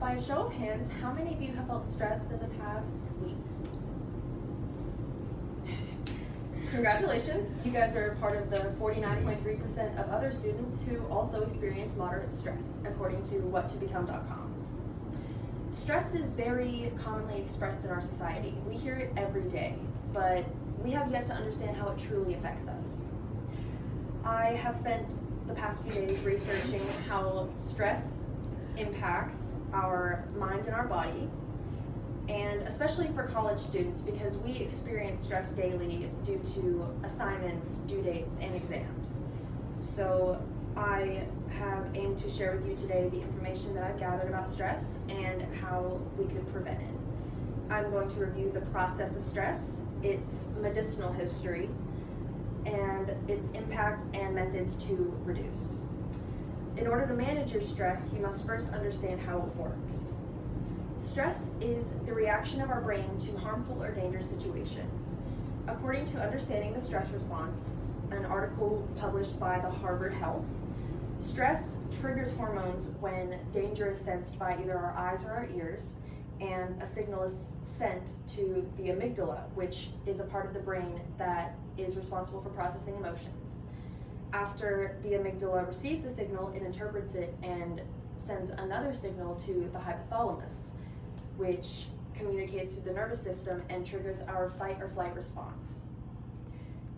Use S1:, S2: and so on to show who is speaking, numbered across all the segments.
S1: By a show of hands, how many of you have felt stressed in the past week? Congratulations, you guys are part of the 49.3% of other students who also experience moderate stress, according to whattobecome.com. Stress is very commonly expressed in our society. We hear it every day, but we have yet to understand how it truly affects us. I have spent the past few days researching how stress impacts our mind and our body, and especially for college students, because we experience stress daily due to assignments, due dates, and exams. So I have aimed to share with you today the information that I've gathered about stress and how we could prevent it. I'm going to review the process of stress, its medicinal history, and its impact and methods to reduce. In order to manage your stress, you must first understand how it works. Stress is the reaction of our brain to harmful or dangerous situations. According to Understanding the Stress Response, an article published by the Harvard Health, stress triggers hormones when danger is sensed by either our eyes or our ears, and a signal is sent to the amygdala, which is a part of the brain that is responsible for processing emotions. After the amygdala receives the signal, it interprets it and sends another signal to the hypothalamus, which communicates with the nervous system and triggers our fight or flight response.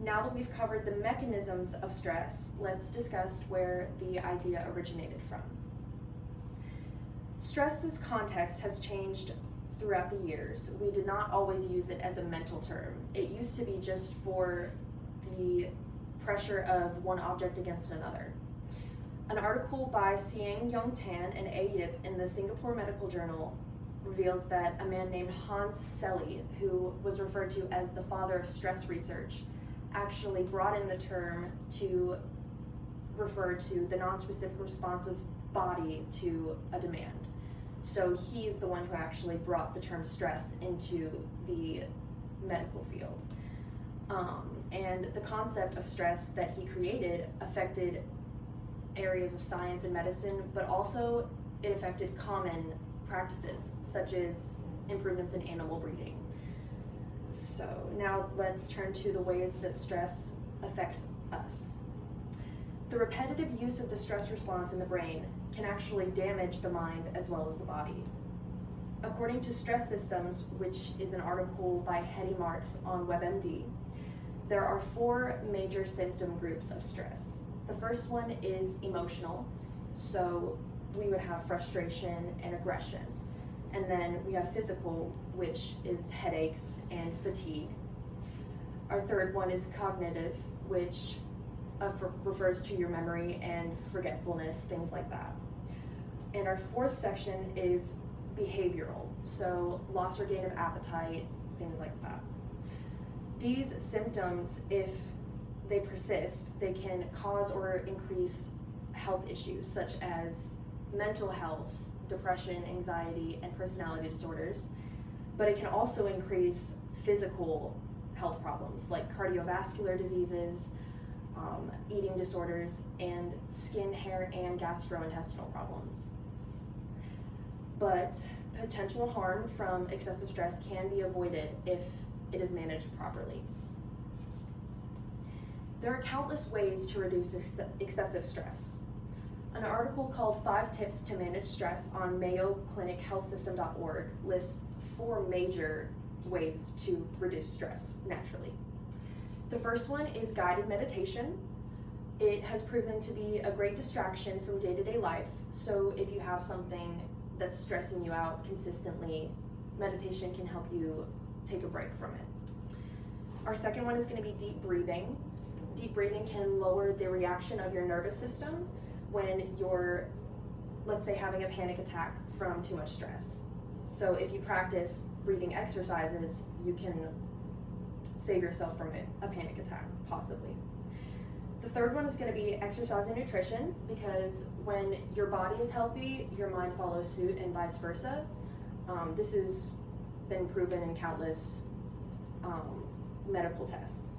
S1: Now that we've covered the mechanisms of stress, let's discuss where the idea originated from. Stress's context has changed throughout the years. We did not always use it as a mental term. It used to be just for the pressure of one object against another. An article by Siang Yong Tan and A Yip in the Singapore Medical Journal reveals that a man named Hans Selye, who was referred to as the father of stress research, actually brought in the term to refer to the non-specific responsive body to a demand. So he's the one who actually brought the term stress into the medical field. And the concept of stress that he created affected areas of science and medicine, but also it affected common practices, such as improvements in animal breeding. So now let's turn to the ways that stress affects us. The repetitive use of the stress response in the brain can actually damage the mind as well as the body. According to Stress Systems, which is an article by Hedy Marks on WebMD, there are 4 major symptom groups of stress. The first one is emotional, so we would have frustration and aggression. And then we have physical, which is headaches and fatigue. Our third one is cognitive, which refers to your memory and forgetfulness, things like that. And our fourth section is behavioral, so loss or gain of appetite, things like that. These symptoms, if they persist, they can cause or increase health issues such as mental health, depression, anxiety, and personality disorders, but it can also increase physical health problems like cardiovascular diseases, eating disorders, and skin, hair, and gastrointestinal problems. But potential harm from excessive stress can be avoided if it is managed properly. There are countless ways to reduce excessive stress. An article called 5 Tips to Manage Stress on MayoClinicHealthSystem.org lists 4 major ways to reduce stress naturally. The first one is guided meditation. It has proven to be a great distraction from day-to-day life, so if you have something that's stressing you out consistently, meditation can help you take a break from it. Our second one is going to be deep breathing. Deep breathing can lower the reaction of your nervous system when you're, let's say, having a panic attack from too much stress. So if you practice breathing exercises, you can save yourself from a panic attack, possibly. The third one is going to be exercise and nutrition, because when your body is healthy, your mind follows suit and vice versa. This has been proven in countless medical tests.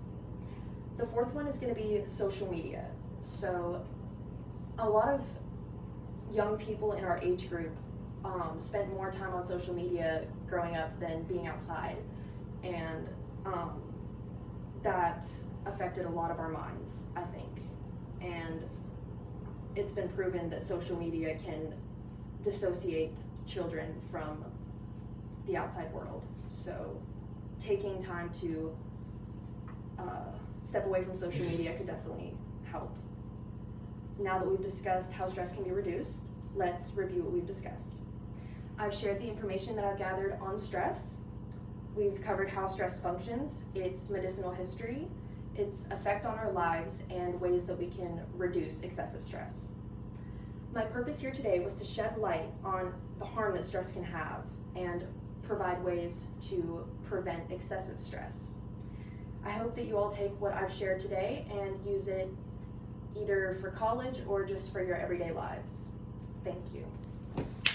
S1: The fourth one is going to be social media. So a lot of young people in our age group spent more time on social media growing up than being outside, and that affected a lot of our minds, I think. And it's been proven that social media can dissociate children from the outside world. So taking time to step away from social media could definitely help. Now that we've discussed how stress can be reduced, let's review what we've discussed. I've shared the information that I've gathered on stress. We've covered how stress functions, its medicinal history, its effect on our lives, and ways that we can reduce excessive stress. My purpose here today was to shed light on the harm that stress can have and provide ways to prevent excessive stress. I hope that you all take what I've shared today and use it either for college or just for your everyday lives. Thank you.